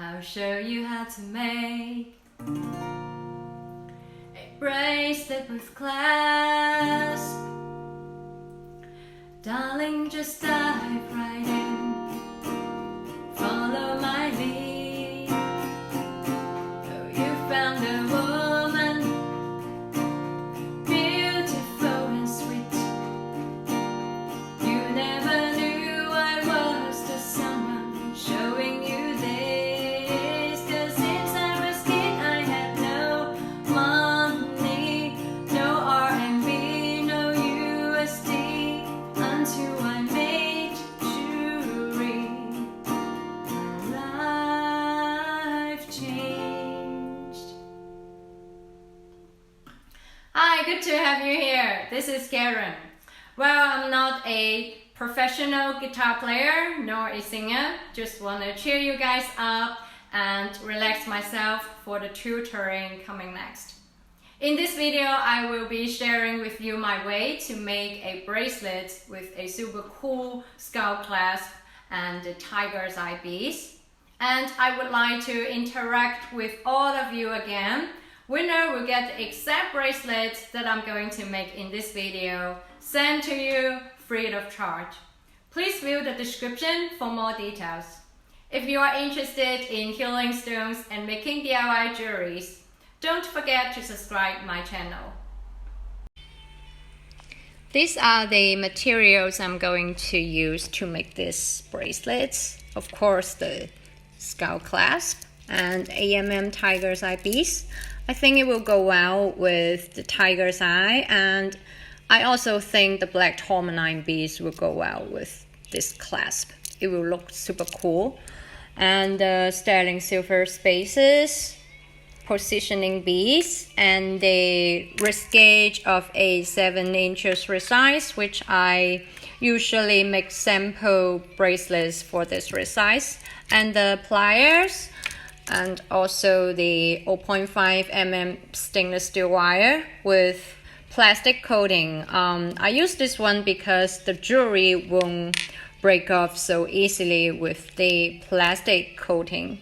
I'll show you how to make a bracelet with clasp. Darling, just dive right in, follow my lead. Oh, you found a woman, beautiful and sweet. You never knew I was the someone showing you this. 'Cause since I was kid I had no money, no RMB, no USD, until I made jewelry. My life changed. Hi, good to have you here. This is Karen. Well, I'm not a professional guitar player nor a singer. Just want to cheer you guys up and relax myself for the tutoring coming next. In this video, I will be sharing with you my way to make a bracelet with a super cool skull clasp and the tiger's eye beads. And I would like to interact with all of you again. Winner will get the exact bracelet that I'm going to make in this video sent to you free of charge. Please view the description for more details. If you are interested in healing stones and making DIY jewelries, don't forget to subscribe my channel. These are the materials I'm going to use to make this bracelet. Of course, the skull clasp and AMM tiger's eye beads. I think it will go well with the tiger's eye, and I also think the black tourmaline beads will go well with this clasp. It will look super cool. And the sterling silver spaces, positioning beads, and the wrist gauge of a 7 inches wrist size, which I usually make sample bracelets for this wrist size, and the pliers, and also the 0.5 mm stainless steel wire with plastic coating. I use this one because the jewelry won't break off so easily with the plastic coating.